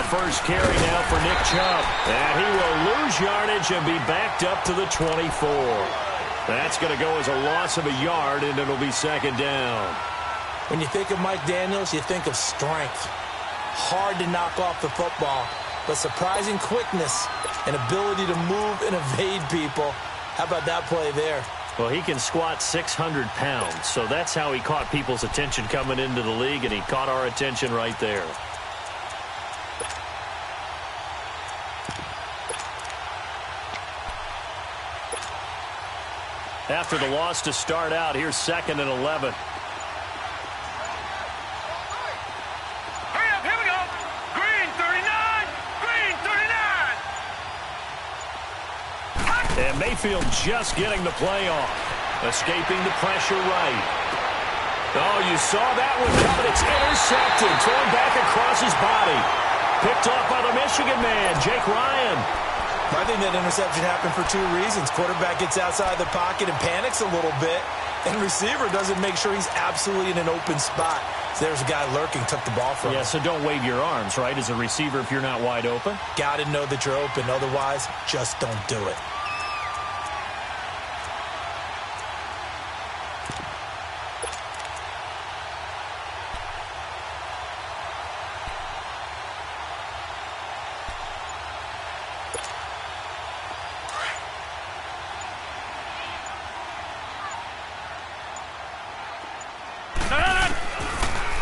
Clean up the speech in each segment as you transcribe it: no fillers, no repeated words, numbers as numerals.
first carry now for Nick Chubb. And he will lose yardage and be backed up to the 24. That's going to go as a loss of a yard, and it'll be second down. When you think of Mike Daniels, you think of strength. Hard to knock off the football, but surprising quickness and ability to move and evade people. How about that play there? Well, he can squat 600 pounds, so that's how he caught people's attention coming into the league, and he caught our attention right there. After the loss to start out, here's 2nd and 11. Hurry up, here we go. Green 39, green 39. And Mayfield just getting the play off. Escaping the pressure right. Oh, you saw that one coming. It's intercepted. Thrown back across his body. Picked off by the Michigan man, Jake Ryan. I think that interception happened for two reasons. Quarterback gets outside the pocket and panics a little bit, and receiver doesn't make sure he's absolutely in an open spot. So there's a guy lurking, took the ball from him. Yeah, so don't wave your arms, right, as a receiver if you're not wide open? Got to know that you're open. Otherwise, just don't do it.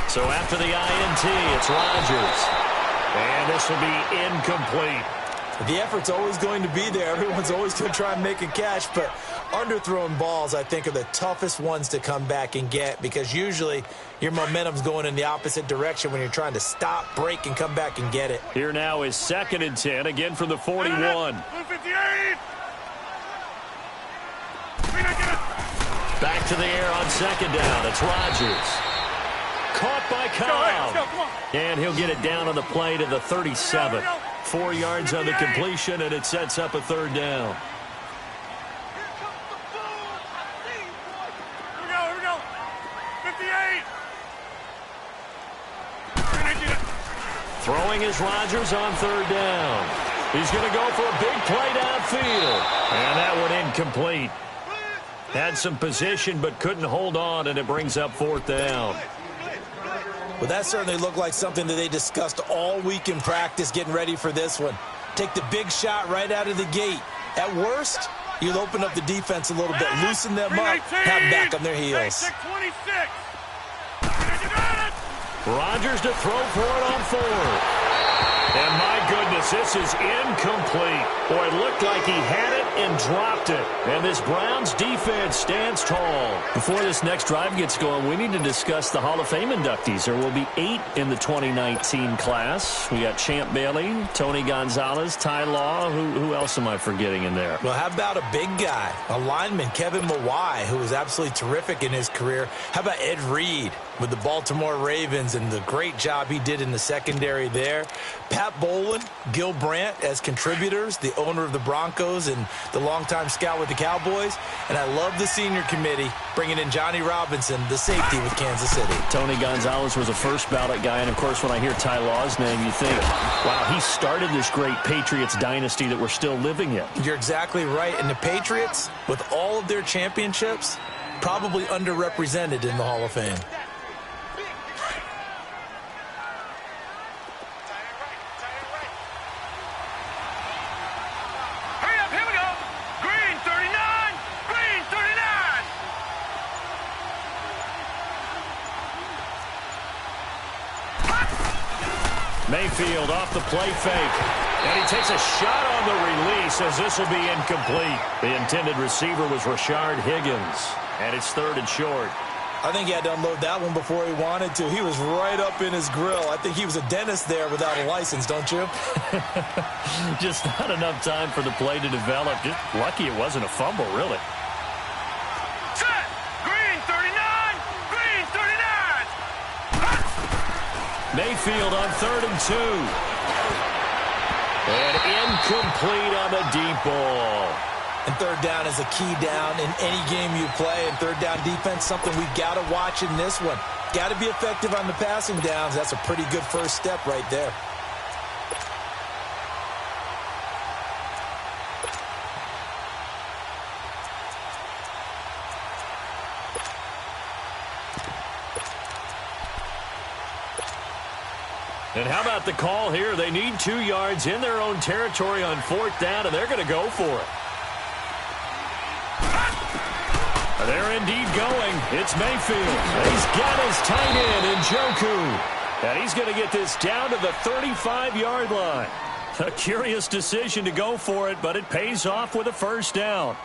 So after the INT, it's Rodgers. And this will be incomplete. The effort's always going to be there. Everyone's always going to try and make a catch, but underthrown balls, I think, are the toughest ones to come back and get because usually your momentum's going in the opposite direction when you're trying to stop, break, and come back and get it. Here now is 2nd and 10, again from the 41. 158. Back to the air on 2nd down. It's Rodgers. Caught by Cobb. Let's go, come on. And he'll get it down on the play to the 37. 4 yards on the completion, and it sets up a 3rd down. Here we go. 58. Throwing is Rodgers on 3rd down. He's going to go for a big play downfield. And that one incomplete. Had some position but couldn't hold on, and it brings up 4th down. Well, that certainly looked like something that they discussed all week in practice getting ready for this one. Take the big shot right out of the gate. At worst, you'll open up the defense a little bit, loosen them up, have them back on their heels. 26. Rodgers to throw for it on 4th. And my goodness, this is incomplete. Boy, it looked like he had it and dropped it. And this Browns defense stands tall. Before this next drive gets going, we need to discuss the Hall of Fame inductees. There will be 8 in the 2019 class. We got Champ Bailey, Tony Gonzalez, Ty Law. Who else am I forgetting in there? Well, how about a big guy, a lineman, Kevin Mawai, who was absolutely terrific in his career. How about Ed Reed with the Baltimore Ravens and the great job he did in the secondary there. Pat Bowlen, Gil Brandt as contributors, the owner of the Broncos and the longtime scout with the Cowboys. And I love the senior committee bringing in Johnny Robinson, the safety with Kansas City. Tony Gonzalez was a first ballot guy. And, of course, when I hear Ty Law's name, you think, wow, he started this great Patriots dynasty that we're still living in. You're exactly right. And the Patriots, with all of their championships, probably underrepresented in the Hall of Fame. Mayfield off the play fake. And he takes a shot on the release as this will be incomplete. The intended receiver was Rashard Higgins. And it's 3rd and short. I think he had to unload that one before he wanted to. He was right up in his grill. I think he was a dentist there without a license, don't you? Just not enough time for the play to develop. Just lucky it wasn't a fumble, really. Set! Green 39! Green 39! Mayfield on 3rd and 2. And incomplete on the deep ball. And 3rd down is a key down in any game you play. And 3rd down defense, something we've got to watch in this one. Got to be effective on the passing downs. That's a pretty good first step right there. And how about the call here? They need 2 yards in their own territory on 4th down, and they're going to go for it. They're indeed going. It's Mayfield. He's got his tight end, Njoku. And he's going to get this down to the 35-yard line. A curious decision to go for it, but it pays off with a first down.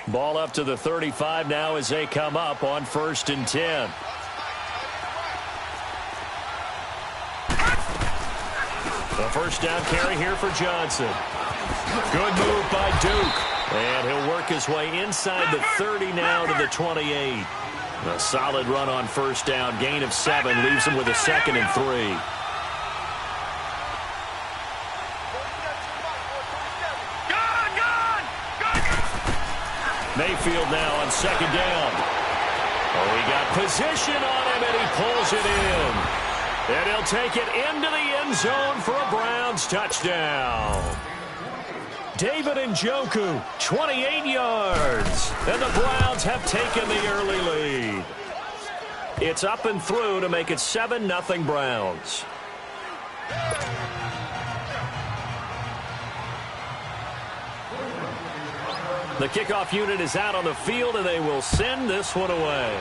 Ball up to the 35 now as they come up on 1st and 10. The first down carry here for Johnson. Good move by Duke. And he'll work his way inside the 30 now to the 28. A solid run on first down. Gain of 7 leaves him with a 2nd and 3. Mayfield now on 2nd down. Oh, he got position on him, and he pulls it in. And he'll take it into the end zone for a Browns touchdown. David Njoku, 28 yards. And the Browns have taken the early lead. It's up and through to make it 7-0 Browns. The kickoff unit is out on the field, and they will send this one away.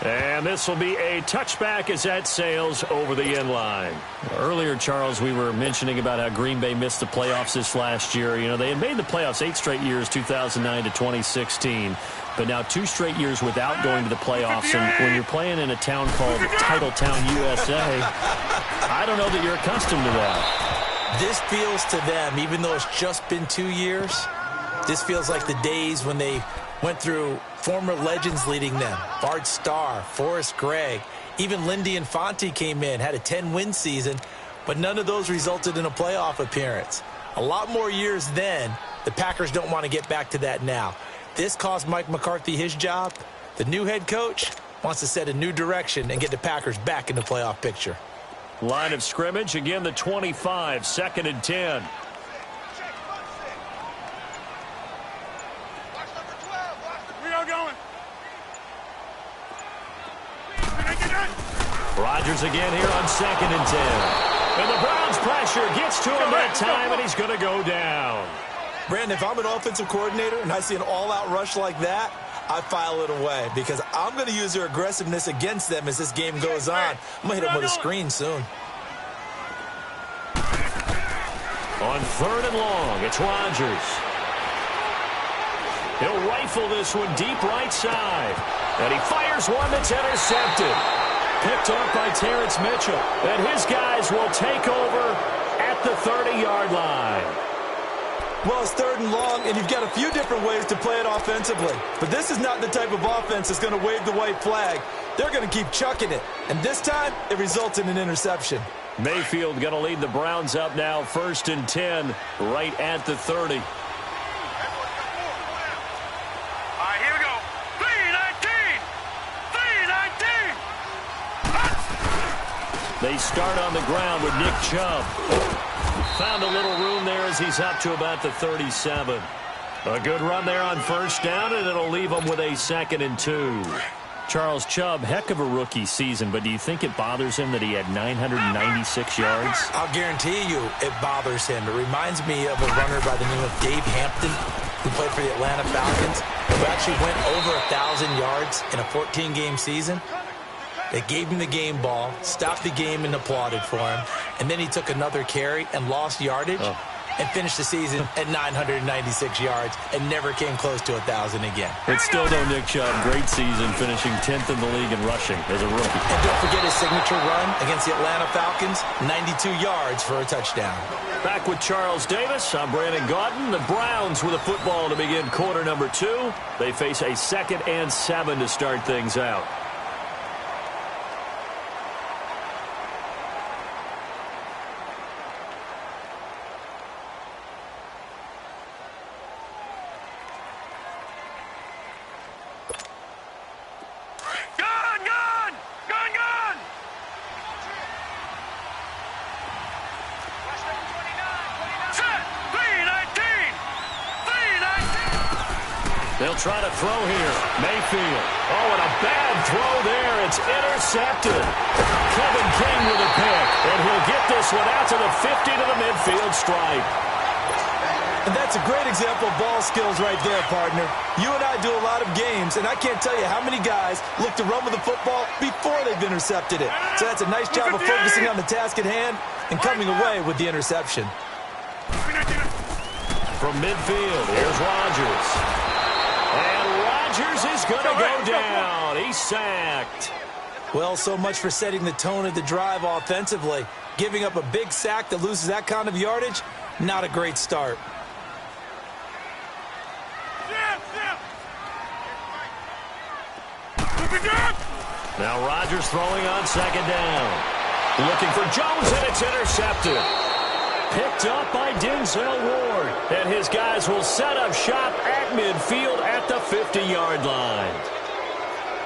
And this will be a touchback as that sails over the end line. Earlier, Charles, we were mentioning about how Green Bay missed the playoffs this last year. You know, they had made the playoffs 8 straight years, 2009 to 2016. But now 2 straight years without going to the playoffs. And when you're playing in a town called Titletown, USA, I don't know that you're accustomed to that. This feels to them, even though it's just been 2 years, this feels like the days when they went through former legends leading them. Bart Starr, Forrest Gregg, even Lindy Infante came in, had a 10-win season, but none of those resulted in a playoff appearance. A lot more years then. The Packers don't want to get back to that now. This cost Mike McCarthy his job. The new head coach wants to set a new direction and get the Packers back in the playoff picture. Line of scrimmage, again the 25, 2nd and 10. Rodgers again here on 2nd and 10. And the Browns pressure gets to him that time, and he's going to go down. Brandon, if I'm an offensive coordinator and I see an all-out rush like that, I file it away because I'm going to use their aggressiveness against them as this game goes on. I'm going to hit them with a screen soon. On 3rd and long, it's Rodgers. He'll rifle this one deep right side. And he fires one that's intercepted. Picked off by Terrence Mitchell. And his guys will take over at the 30-yard line. Well, it's 3rd and long, and you've got a few different ways to play it offensively. But this is not the type of offense that's going to wave the white flag. They're going to keep chucking it. And this time, it results in an interception. Mayfield going to lead the Browns up now, 1st and 10, right at the 30. All right, here we go. 3-19. 3-19. They start on the ground with Nick Chubb. Found a little room there as he's up to about the 37. A good run there on 1st down, and it'll leave him with a 2nd and 2. Charles, Chubb, heck of a rookie season, but do you think it bothers him that he had 996 yards? I'll guarantee you it bothers him. It reminds me of a runner by the name of Dave Hampton, who played for the Atlanta Falcons, who actually went over 1,000 yards in a 14-game season. They gave him the game ball, stopped the game and applauded for him, and then he took another carry and lost yardage and finished the season at 996 yards and never came close to 1,000 again. It's still though Nick Chubb, great season, finishing 10th in the league in rushing as a rookie. And don't forget his signature run against the Atlanta Falcons, 92 yards for a touchdown. Back with Charles Davis, I'm Brandon Gaudin. The Browns with a football to begin quarter number 2. They face a 2nd and 7 to start things out. They'll try to throw here. Mayfield. Oh, and a bad throw there. It's intercepted. Kevin King with a pick. And he'll get this one out to the 50 to the midfield stripe. And that's a great example of ball skills right there, partner. You and I do a lot of games, and I can't tell you how many guys look to run with the football before they've intercepted it. So that's a nice job of focusing on the task at hand and coming away with the interception. From midfield, here's Rodgers. And Rodgers is going to go down. He's sacked. Well, so much for setting the tone of the drive offensively. Giving up a big sack that loses that kind of yardage, not a great start. Now Rodgers throwing on second down. Looking for Jones, and it's intercepted. Picked up by Denzel Ward. And his guys will set up shop at midfield at the 50-yard line.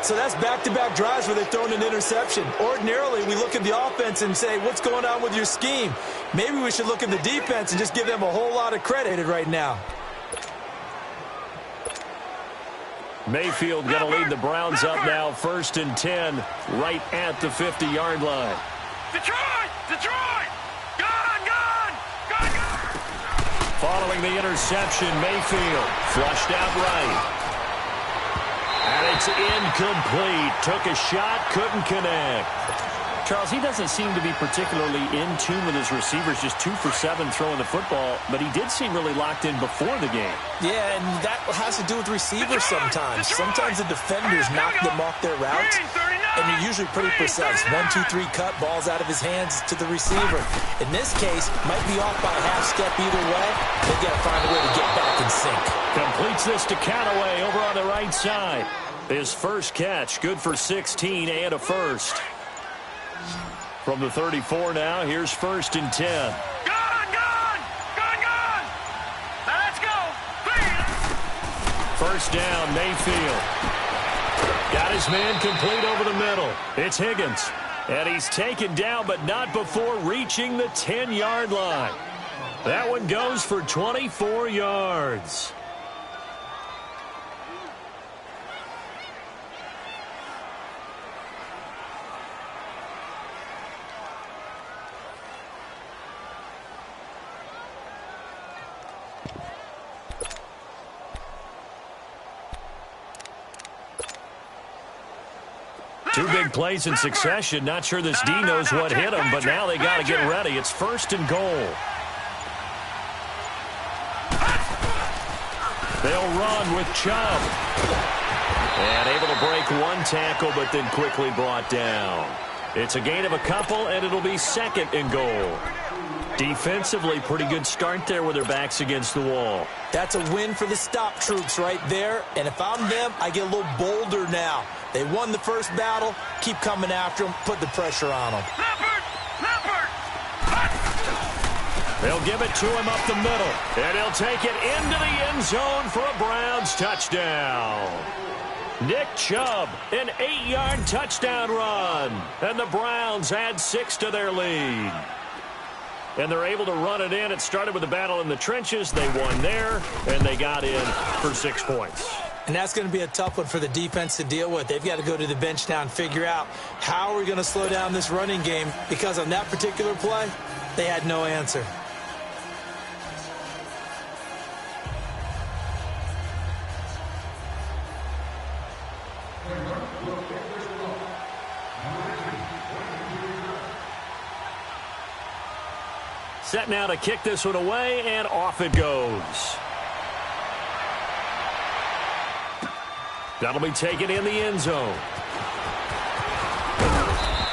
So that's back-to-back drives where they've thrown an interception. Ordinarily, we look at the offense and say, what's going on with your scheme? Maybe we should look at the defense and just give them a whole lot of credit right now. Mayfield going to lead the Browns up now, 1st and 10, right at the 50-yard line. Detroit! Detroit! Gone! Gone! Gone! Gone! Following the interception, Mayfield flushed out right. And it's incomplete. Took a shot, couldn't connect. Charles, he doesn't seem to be particularly in tune with his receivers, just 2 for 7 throwing the football, but he did seem really locked in before the game. Yeah, and that has to do with receivers sometimes. Sometimes the defenders knock them off their routes, and they're usually pretty precise. 1, 2, 3 cut, balls out of his hands to the receiver. In this case, might be off by a half step either way. They've got to find a way to get back in sync. Completes this to Callaway over on the right side. His first catch, good for 16 and a first. From the 34 now, here's 1st and 10. Gone! Gone! Gone! Gone! Now let's go! First down, Mayfield. Got his man complete over the middle. It's Higgins. And he's taken down, but not before reaching the 10-yard line. That one goes for 24 yards. Two big plays in succession. Not sure this D knows what hit him, but now they got to get ready. It's 1st and goal. They'll run with Chubb. And able to break one tackle, but then quickly brought down. It's a gain of a couple, and it'll be 2nd and goal. Defensively, pretty good start there with their backs against the wall. That's a win for the stop troops right there. And if I'm them, I get a little bolder now. They won the first battle. Keep coming after them. Put the pressure on them. Leopard! Leopard! They'll give it to him up the middle. And he'll take it into the end zone for a Browns touchdown. Nick Chubb, an 8-yard touchdown run. And the Browns add 6 to their lead. And they're able to run it in. It started with a battle in the trenches. They won there, and they got in for 6 points. And that's going to be a tough one for the defense to deal with. They've got to go to the bench now and figure out how are we going to slow down this running game, because on that particular play, they had no answer. Set now to kick this one away, and off it goes. That'll be taken in the end zone.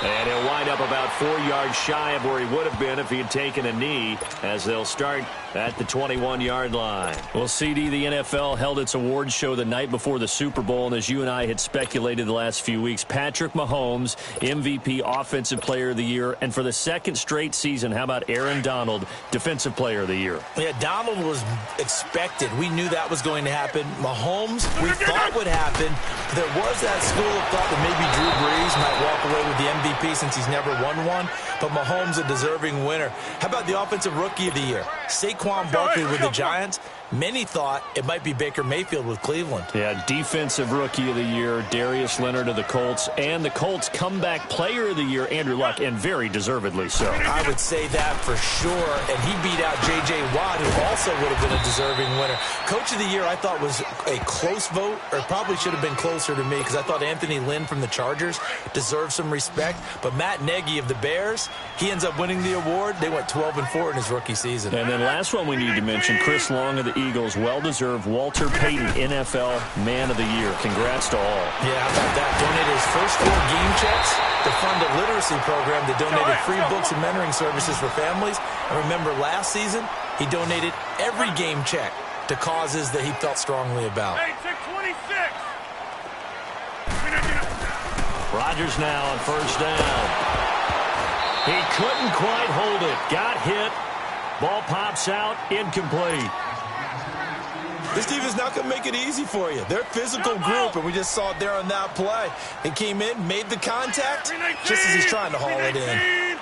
And he'll wind up about 4 yards shy of where he would have been if he had taken a knee, as they'll start at the 21-yard line. Well, CD, the NFL held its awards show the night before the Super Bowl, and as you and I had speculated the last few weeks, Patrick Mahomes, MVP, Offensive Player of the Year, and for the 2nd straight season, how about Aaron Donald, Defensive Player of the Year? Yeah, Donald was expected. We knew that was going to happen. Mahomes, we thought would happen. There was that school of thought that maybe Drew Brees might walk away with the MVP MVP since he's never won one, but Mahomes a deserving winner. How about the Offensive Rookie of the Year? Saquon Barkley with the Giants. Many thought it might be Baker Mayfield with Cleveland. Yeah, Defensive Rookie of the Year, Darius Leonard of the Colts, and the Colts Comeback Player of the Year, Andrew Luck, and very deservedly so. I would say that for sure, and he beat out J.J. Watt, who also would have been a deserving winner. Coach of the Year, I thought, was a close vote, or probably should have been closer to me, because I thought Anthony Lynn from the Chargers deserved some respect, but Matt Nagy of the Bears, he ends up winning the award. They went 12-4 in his rookie season. And then last one we need to mention, Chris Long of the Eagles, well-deserved Walter Payton NFL Man of the Year. Congrats to all. Yeah, how about that? Donated his first 4 game checks to fund a literacy program that donated free books and mentoring services for families. And remember, last season, he donated every game check to causes that he felt strongly about. Hey, 626. Rodgers now on first down. He couldn't quite hold it. Got hit. Ball pops out. Incomplete. This team is not going to make it easy for you. They're a physical group, and we just saw it there on that play. He came in, made the contact, just as he's trying to haul it in.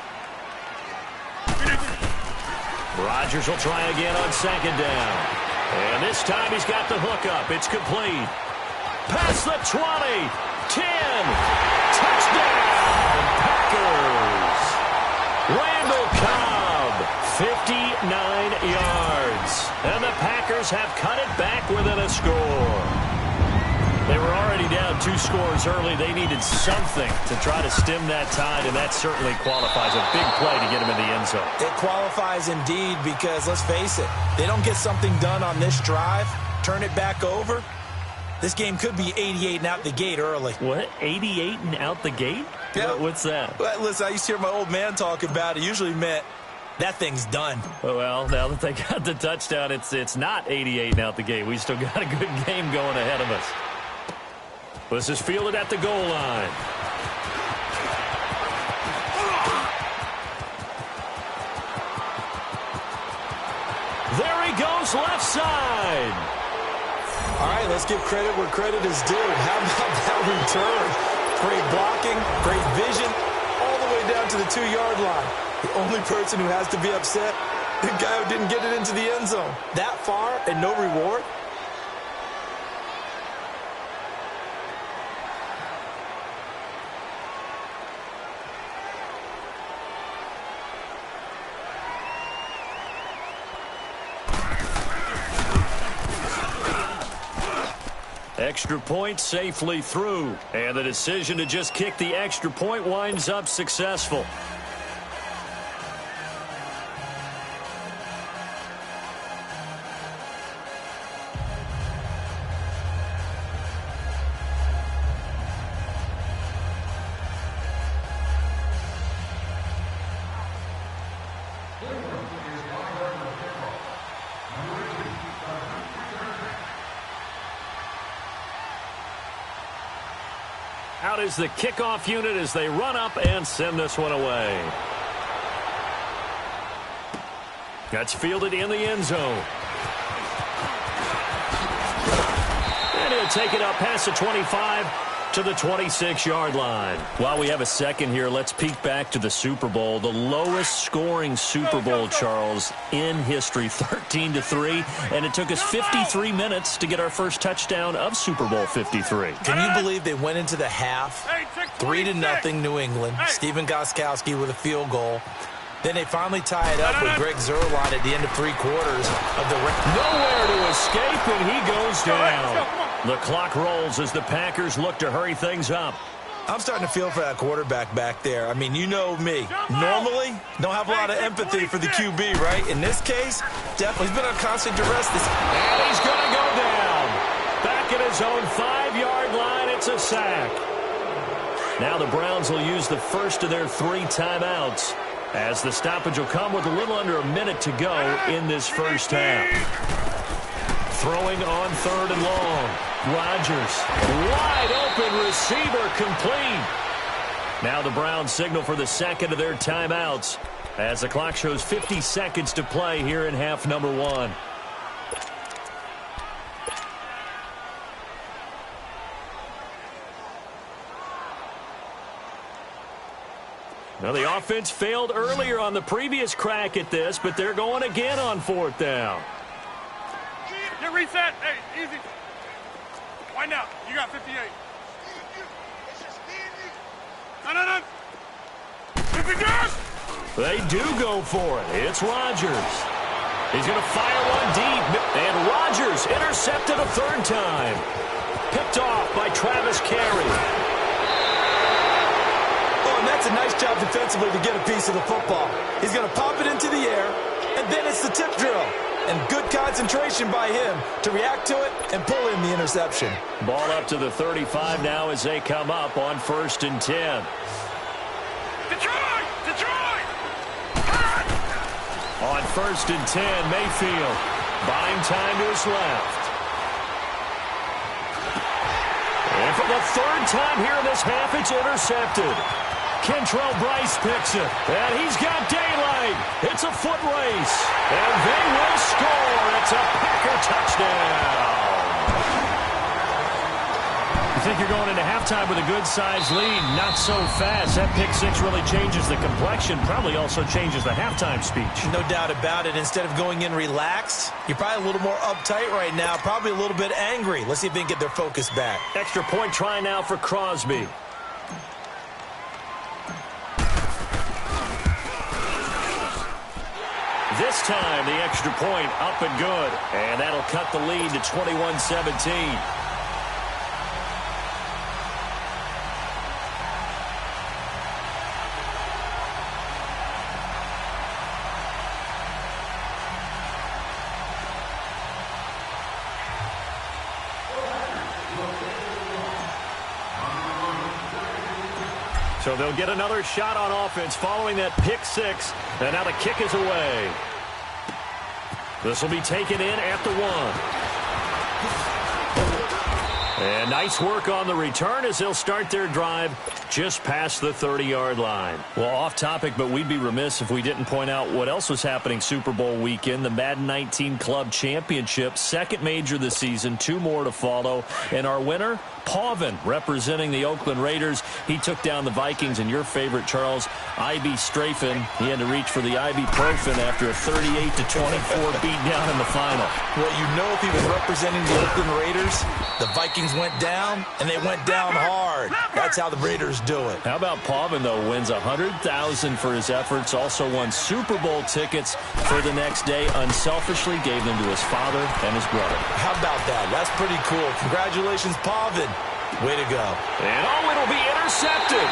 Rodgers will try again on second down. And this time he's got the hook up. It's complete. Past the 20. 10. Touchdown, Packers. Randall Cobb, 59 yards. And the Packers have cut it back within a score. They were already down 2 scores early. They needed something to try to stem that tide, and that certainly qualifies. A big play to get him in the end zone. It qualifies indeed because, let's face it, they don't get something done on this drive, turn it back over, this game could be 88 and out the gate early. What? 88 and out the gate? Yeah. What's that? Well, listen, I used to hear my old man talk about it. Usually meant That thing's done. Well, now that they got the touchdown, it's not 88 and out the gate. We still got a good game going ahead of us. This is fielded at the goal line. There he goes, left side. all right, let's give credit where credit is due. How about that return? Great blocking, great vision, all the way down to the 2-yard line. The only person who has to be upset, the guy who didn't get it into the end zone. That far and no reward? Extra point safely through. And the decision to just kick the extra point winds up successful. Out is the kickoff unit as they run up and send this one away. That's fielded in the end zone. And he'll take it up past the 25 to the 26-yard line. While we have a second here, let's peek back to the Super Bowl. The lowest scoring Super Bowl, Charles, in history, 13-3. And it took us 53 minutes to get our first touchdown of Super Bowl 53. Can you believe they went into the half, 3-0 New England, Stephen Gostkowski with a field goal. Then they finally tie it up with Greg Zuerlein at the end of 3 quarters of the race. Nowhere to escape, and he goes down. The clock rolls as the Packers look to hurry things up. I'm starting to feel for that quarterback back there. I mean, you know me. Normally, don't have a lot of empathy for the QB, right? In this case, definitely. He's been on constant duress. And he's going to go down. Back at his own 5-yard line, it's a sack. Now the Browns will use the first of their 3 timeouts, as the stoppage will come with a little under a minute to go in this first half. Throwing on 3rd and long. Rodgers, wide open receiver, complete. Now the Browns signal for the second of their timeouts, as the clock shows 50 seconds to play here in half number 1. Now, the offense failed earlier on the previous crack at this, but they're going again on 4th down. Get reset. Hey, easy. Wind out. You got 58. No. 50 They do go for it. It's Rodgers. He's going to fire one deep. And Rodgers intercepted a 3rd time. Picked off by Travis Carey. Oh, and that's a nice job defensively to get a piece of the football. He's going to pop it into the air, and then it's the tip drill. And good concentration by him to react to it and pull in the interception. Ball up to the 35 now as they come up on 1st and 10. Detroit! On 1st and 10, Mayfield buying time to his left. And for the 3rd time here in this half, it's intercepted. Kentrell Bryce picks it, and he's got daylight. It's a foot race, and they will score. It's a Packer touchdown. You think you're going into halftime with a good-sized lead, not so fast. That pick 6 really changes the complexion, probably also changes the halftime speech. No doubt about it. Instead of going in relaxed, you're probably a little more uptight right now, probably a little bit angry. Let's see if they can get their focus back. Extra point try now for Crosby. This time, the extra point up and good. And that'll cut the lead to 21-17. So they'll get another shot on offense following that pick 6. And now the kick is away. This will be taken in at the 1. And nice work on the return as they'll start their drive just past the 30-yard line. Well, off topic, but we'd be remiss if we didn't point out what else was happening Super Bowl weekend. The Madden 19 Club Championship, 2nd major this season, 2 more to follow. And our winner, Pavin, representing the Oakland Raiders. He took down the Vikings, and your favorite, Charles, Ivy Strafen. He had to reach for the ibuprofen after a 38-24 beatdown in the final. Well, you know if he was representing the Oakland Raiders, the Vikings went down, and they went down hard. That's how the Raiders do it. How about Pavin, though, wins $100,000 for his efforts, also won Super Bowl tickets for the next day, unselfishly gave them to his father and his brother. How about that? That's pretty cool. Congratulations, Pavin. Way to go. And it'll be intercepted.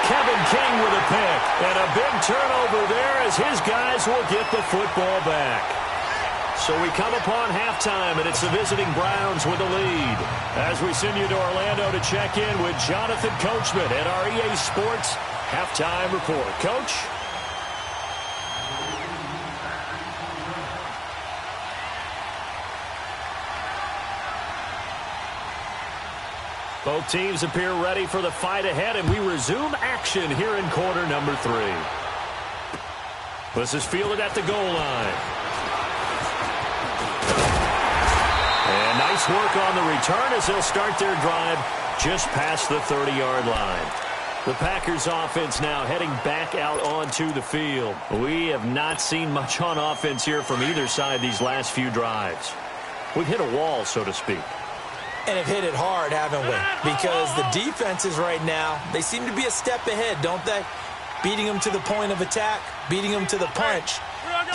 Kevin King with a pick. And a big turnover there as his guys will get the football back. So we come upon halftime, and it's the visiting Browns with the lead. As we send you to Orlando to check in with Jonathan Coachman at our EA Sports Halftime Report. Coach? Both teams appear ready for the fight ahead, and we resume action here in quarter number 3. This is fielded at the goal line. And nice work on the return as they'll start their drive just past the 30-yard line. The Packers offense now heading back out onto the field. We have not seen much on offense here from either side these last few drives. We've hit a wall, so to speak. And have hit it hard, haven't we? Because the defenses right now, they seem to be a step ahead, don't they? Beating them to the point of attack, beating them to the punch.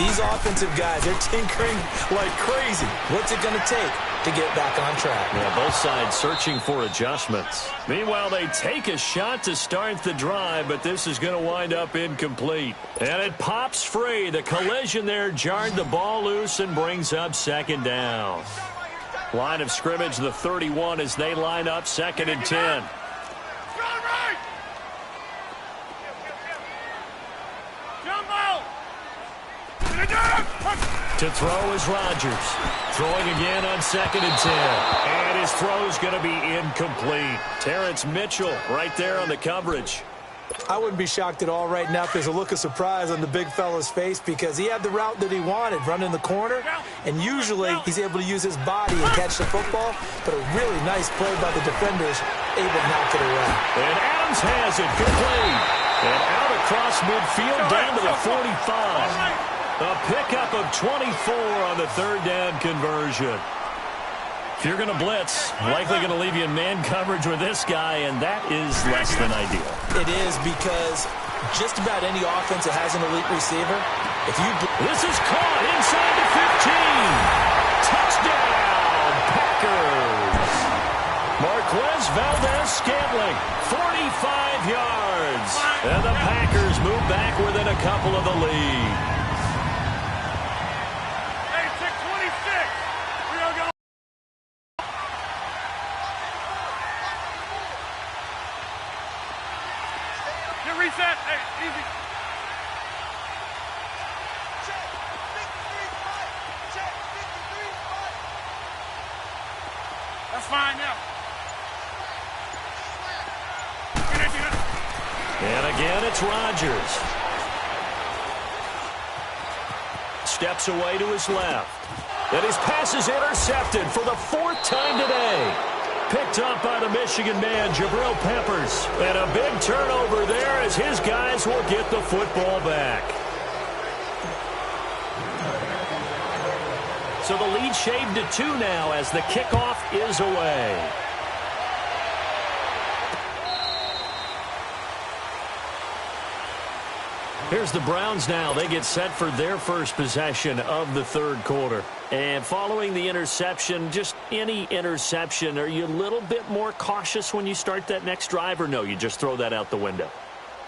These offensive guys, they're tinkering like crazy. What's it going to take to get back on track? Yeah, both sides searching for adjustments. Meanwhile, they take a shot to start the drive, but this is going to wind up incomplete. And it pops free. The collision there jarred the ball loose and brings up 2nd down. Line of scrimmage, the 31, as they line up 2nd and 10. To throw is Rodgers. Throwing again on 2nd and 10. And his throw's going to be incomplete. Terrence Mitchell right there on the coverage. I wouldn't be shocked at all right now if there's a look of surprise on the big fella's face because he had the route that he wanted, running the corner, and usually he's able to use his body and catch the football, but a really nice play by the defenders, able to knock it away. And Adams has it, complete. And out across midfield down to the 45. A pickup of 24 on the third down conversion. If you're going to blitz, likely going to leave you in man coverage with this guy, and that is less than ideal. It is, because just about any offense that has an elite receiver, this is caught inside the 15. Touchdown, Packers. Marquez Valdez-Scantling, 45 yards. And the Packers move back within a couple of the lead. Hey, 6:26. We're going to go. Get reset. Hey, easy. That's fine now. And again, it's Rodgers. Steps away to his left. And his pass is intercepted for the fourth time today. Picked up by the Michigan man, Jabril Peppers. And a big turnover there as his guys will get the football back. So the lead shaved to 2 now as the kickoff is away. Here's the Browns now. They get set for their first possession of the third quarter. And following the interception, just any interception, are you a little bit more cautious when you start that next drive, or no, you just throw that out the window?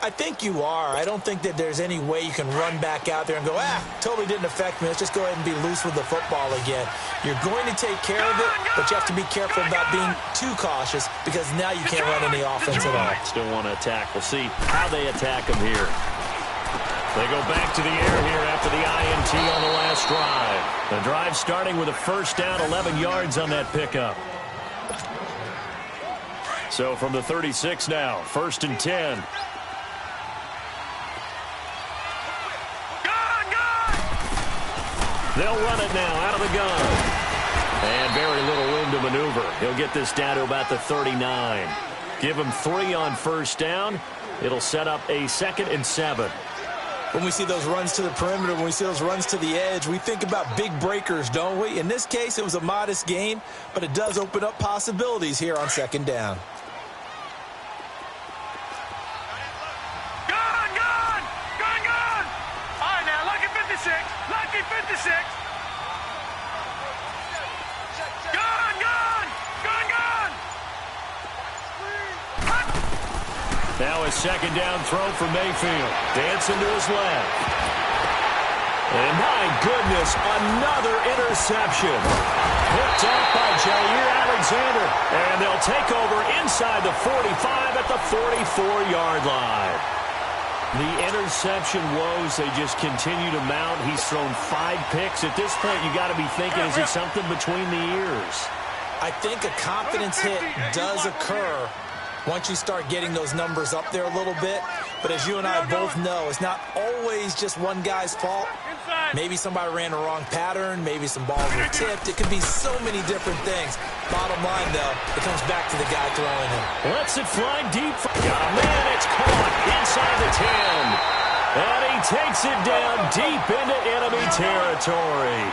I think you are. I don't think that there's any way you can run back out there and go, totally didn't affect me. Let's just go ahead and be loose with the football again. You're going to take care of it, but you have to be careful about being too cautious, because now you can't run any offense at all. Still want to attack. We'll see how they attack him here. They go back to the air here after the INT on the last drive. The drive starting with a first down, 11 yards on that pickup. So from the 36 now, 1st and 10. They'll run it now out of the gun. And very little room to maneuver. He'll get this down to about the 39. Give him 3 on first down. It'll set up a 2nd and 7. When we see those runs to the perimeter, when we see those runs to the edge, we think about big breakers, don't we? In this case, it was a modest gain, but it does open up possibilities here on 2nd down. Gun! All right, now, lucky 56. Lucky 56. Now a 2nd down throw for Mayfield. Dancing to his left. And my goodness, another interception. Picked up by Jair Alexander. And they'll take over inside the 45 at the 44-yard line. The interception woes, they just continue to mount. He's thrown 5 picks. At this point, you got to be thinking, is it something between the ears? I think a confidence hit does occur once you start getting those numbers up there a little bit. But as you and I both know, it's not always just one guy's fault. Maybe somebody ran a wrong pattern. Maybe some balls were tipped. It could be so many different things. Bottom line, though, it comes back to the guy throwing it. Lets it fly deep. Got a man. It's caught inside the 10. And he takes it down deep into enemy territory.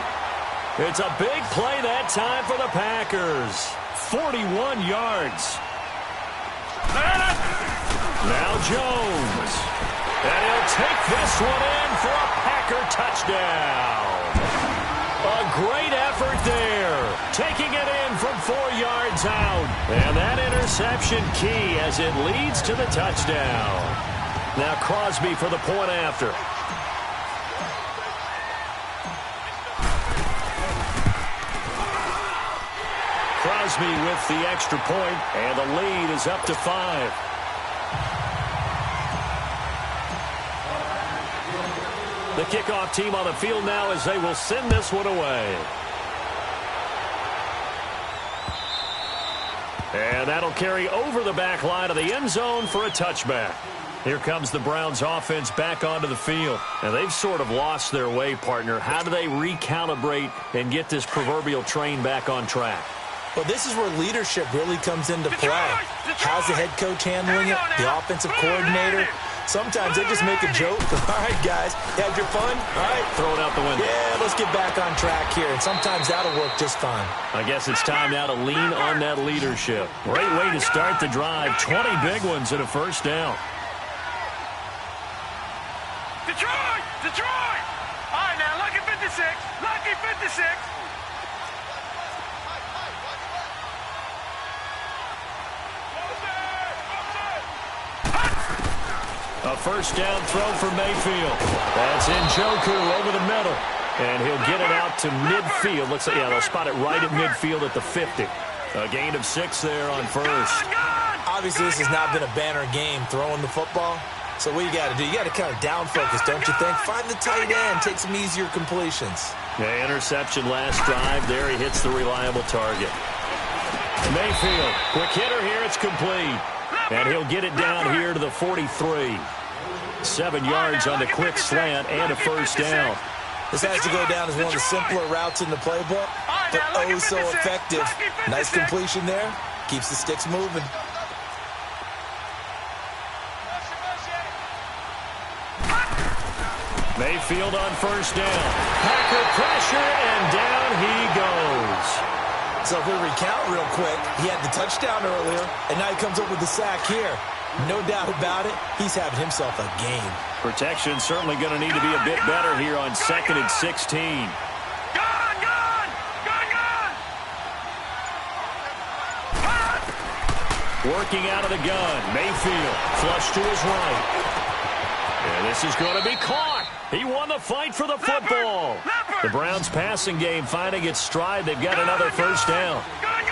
It's a big play that time for the Packers. 41 yards. Now Jones. And he'll take this one in for a Packer touchdown. A great effort there. Taking it in from 4 yards out. And that interception key as it leads to the touchdown. Now Crosby for the point after. Crosby with the extra point, and the lead is up to 5. The kickoff team on the field now as they will send this one away. And that'll carry over the back line of the end zone for a touchback. Here comes the Browns offense back onto the field. And they've sort of lost their way, partner. How do they recalibrate and get this proverbial train back on track? Well, this is where leadership really comes into play. How's the head coach handling it? The offensive coordinator? Sometimes they just make a joke. All right, guys, you had your fun? All right. Throw it out the window. Yeah, let's get back on track here, and sometimes that'll work just fine. I guess it's time now to lean on that leadership. Great way to start the drive. 20 big ones and a first down. Detroit! Detroit! All right, now, lucky 56. Lucky 56. A first down throw for Mayfield. That's Njoku over the middle. And he'll get it out to midfield. Looks like, yeah, they'll spot it right at midfield at the 50. A gain of 6 there on first. Obviously, this has not been a banner game throwing the football. So what you got to do, you got to kind of down focus, don't you think? Find the tight end, take some easier completions. Yeah, interception last drive. There he hits the reliable target. Mayfield, quick hitter here. It's complete. And he'll get it down here to the 43. 7 yards on the quick slant and a first down. This has to go down as one of the simpler routes in the playbook, but oh so effective. Nice completion there. Keeps the sticks moving. Mayfield on first down. Packer pressure, and down he goes. So if we recount real quick, he had the touchdown earlier, and now he comes up with the sack here. No doubt about it, he's having himself a game. Protection certainly going to need to be a bit better here on 2nd and 16. Gone! Gone! Gone! Gone! Working out of the gun. Mayfield, flush to his right. And this is going to be caught. He won the fight for the football. The Browns passing game finding its stride. They've got another first down.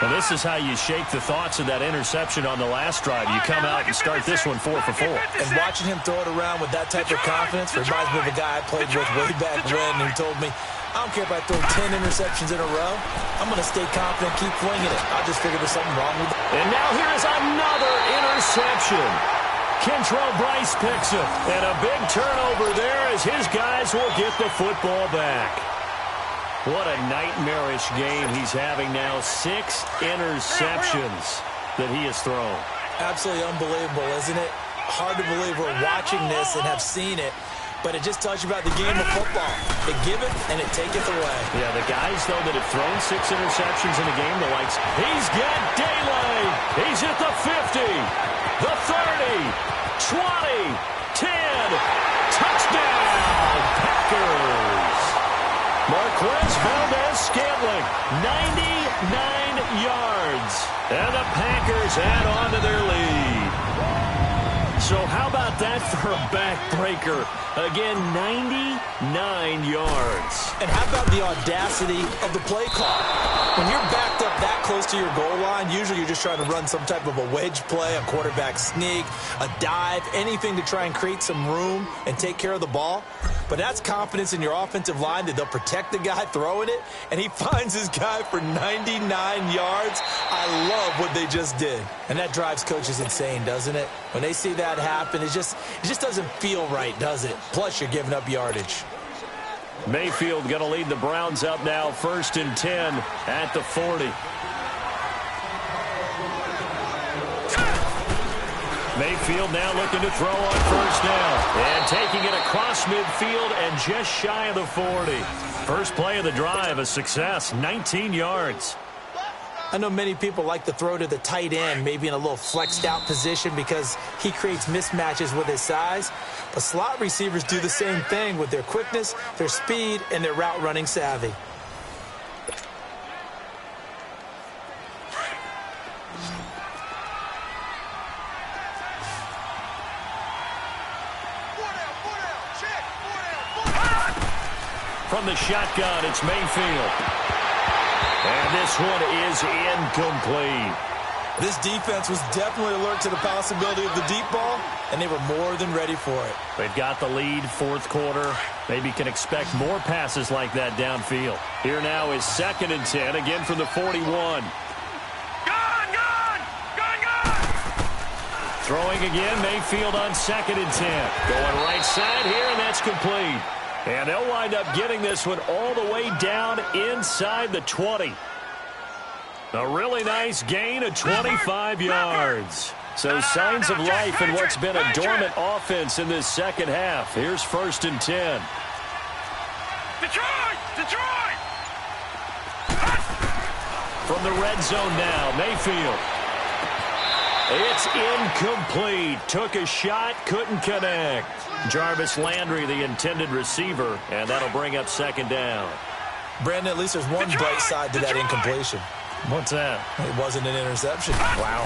Well, this is how you shake the thoughts of that interception on the last drive. You come out and start this one 4 for 4. And watching him throw it around with that type of confidence reminds me of a guy I played with way back when who told me, I don't care if I throw 10 interceptions in a row. I'm going to stay confident, keep flinging it. I'll just figure there's something wrong with it. And now here is another interception. Kentrell Bryce picks it. And a big turnover there as his guys will get the football back. What a nightmarish game he's having now. 6 interceptions that he has thrown. Absolutely unbelievable, isn't it? Hard to believe we're watching this and have seen it, but it just tells you about the game of football. It give it and it taketh away. Yeah, the guys, though, that have thrown 6 interceptions in a game, the likes, he's got daylight. He's at the 50, the 30, 20, 10, touchdown, Packers. Marquez Valdez-Scantling, 99 yards. And the Packers add on to their lead. So how about that for a backbreaker? Again, 99 yards. And how about the audacity of the play call? When you're backed up that close to your goal line, usually you're just trying to run some type of a wedge play, a quarterback sneak, a dive, anything to try and create some room and take care of the ball. But that's confidence in your offensive line that they'll protect the guy throwing it, and he finds his guy for 99 yards. I love what they just did. And that drives coaches insane, doesn't it? When they see that happen, it just doesn't feel right, does it? Plus, you're giving up yardage. Mayfield going to lead the Browns up now, 1st and 10 at the 40. Mayfield now looking to throw on first down. And taking it across midfield and just shy of the 40. First play of the drive, a success, 19 yards. I know many people like to throw to the tight end, maybe in a little flexed out position because he creates mismatches with his size. But slot receivers do the same thing with their quickness, their speed, and their route running savvy. From the shotgun, it's Mayfield. And this one is incomplete. This defense was definitely alert to the possibility of the deep ball, and they were more than ready for it. They've got the lead, 4th quarter. Maybe can expect more passes like that downfield. Here now is 2nd and 10, again from the 41. Gone! Gone! Gone! Gone! Throwing again, Mayfield on 2nd and 10. Going right side here, and that's complete. And they'll wind up getting this one all the way down inside the 20. A really nice gain of 25 yards. So signs of life in what's been a dormant offense in this second half. Here's 1st and 10. Detroit! From the red zone now, Mayfield. It's incomplete. Took a shot, couldn't connect. Jarvis Landry, the intended receiver, and that'll bring up 2nd down. Brandon, at least there's one bright side to that incompletion. What's that? It wasn't an interception. Wow.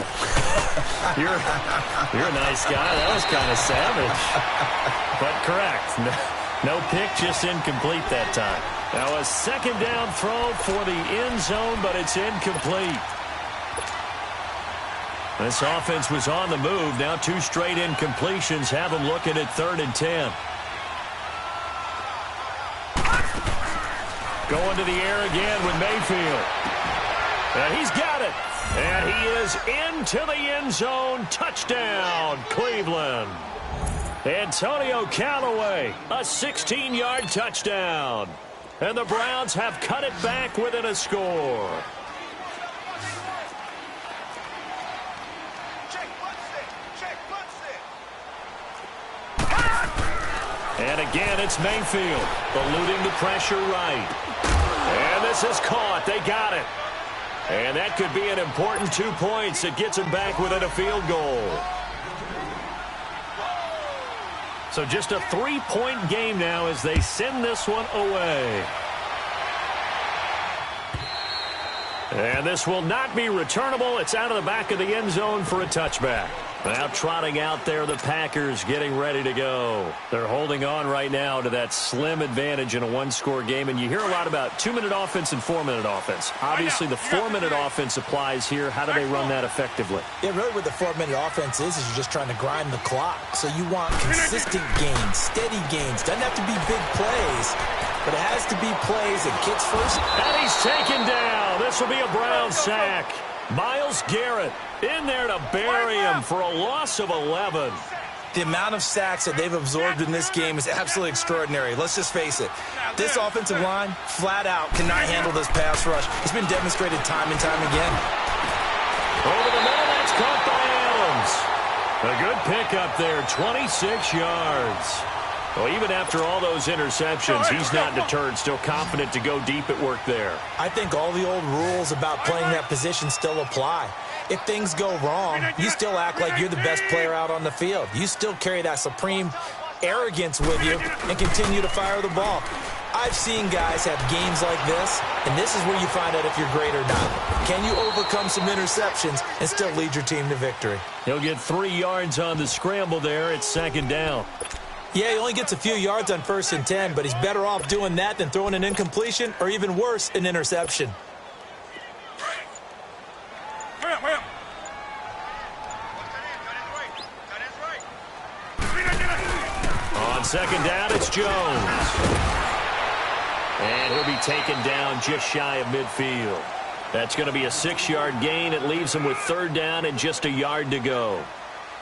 You're a nice guy. That was kind of savage. But correct. No pick, just incomplete that time. Now a 2nd down throw for the end zone, but it's incomplete. This offense was on the move. Now 2 straight incompletions have them looking at 3rd and 10. Going to the air again with Mayfield. And he's got it. And he is into the end zone. Touchdown, Cleveland. Antonio Callaway, a 16-yard touchdown. And the Browns have cut it back within a score. And again, it's Mayfield, eluding the pressure right. And this is caught. They got it. And that could be an important 2 points that gets them back within a field goal. So just a 3-point game now as they send this one away. And this will not be returnable. It's out of the back of the end zone for a touchback. Now trotting out there, the Packers getting ready to go. They're holding on right now to that slim advantage in a 1-score game. And you hear a lot about 2-minute offense and 4-minute offense. Obviously, the 4-minute offense applies here. How do they run that effectively? Yeah, really what the 4-minute offense is you're just trying to grind the clock. So you want consistent gains, steady gains. Doesn't have to be big plays, but it has to be plays that gets first. And he's taken down. This will be a Brown sack. Myles Garrett in there to bury him for a loss of 11. The amount of sacks that they've absorbed in this game is absolutely extraordinary. Let's just face it. This offensive line, flat out, cannot handle this pass rush. It's been demonstrated time and time again. Over the middle, that's caught by Adams. A good pickup there, 26 yards. Well, even after all those interceptions, he's not deterred, still confident to go deep at work there. I think all the old rules about playing that position still apply. If things go wrong, you still act like you're the best player out on the field. You still carry that supreme arrogance with you and continue to fire the ball. I've seen guys have games like this, and this is where you find out if you're great or not. Can you overcome some interceptions and still lead your team to victory? He'll get 3 yards on the scramble there. It's 2nd down. Yeah, he only gets a few yards on 1st and 10, but he's better off doing that than throwing an incompletion or even worse, an interception. On 2nd down, it's Jones. And he'll be taken down just shy of midfield. That's going to be a 6-yard gain. It leaves him with 3rd down and just a yard to go.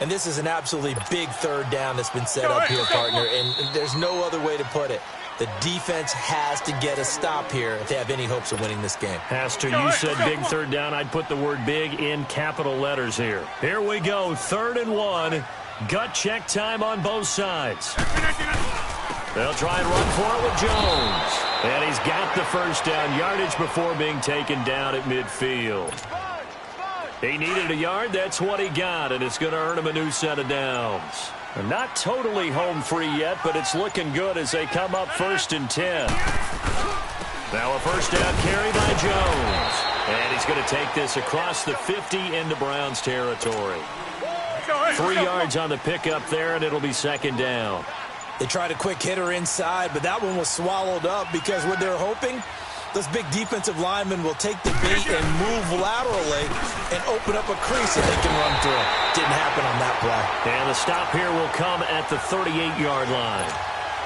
And this is an absolutely big 3rd down that's been set up here, partner, and there's no other way to put it. The defense has to get a stop here if they have any hopes of winning this game. Has to. You said big 3rd down. I'd put the word big in capital letters here. Here we go, 3rd and 1. Gut check time on both sides. They'll try and run for it with Jones. And he's got the 1st down yardage before being taken down at midfield. He needed a yard. That's what he got, and it's going to earn him a new set of downs. They're not totally home free yet, but it's looking good as they come up 1st and 10. Now a 1st down carry by Jones. And he's going to take this across the 50 into Browns territory. 3 yards on the pickup there, and it'll be 2nd down. They tried a quick hitter inside, but that one was swallowed up because what they're hoping, those big defensive linemen will take the bait and move laterally and open up a crease that they can run through. Didn't happen on that play. And the stop here will come at the 38-yard line.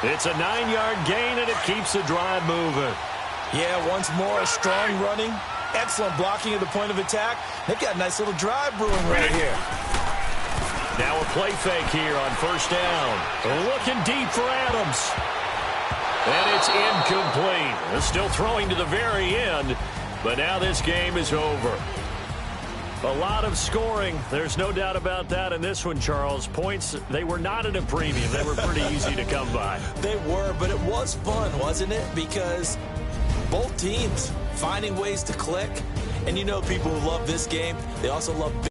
It's a 9-yard gain, and it keeps the drive moving. Yeah, once more, strong running, excellent blocking at the point of attack. They've got a nice little drive brewing right here. Now a play fake here on 1st down. Looking deep for Adams. And it's incomplete. They're still throwing to the very end, but now this game is over. A lot of scoring. There's no doubt about that in this one, Charles. Points, they were not at a premium. They were pretty easy to come by. They were, but it was fun, wasn't it? Because both teams finding ways to click. And you know people who love this game, they also love big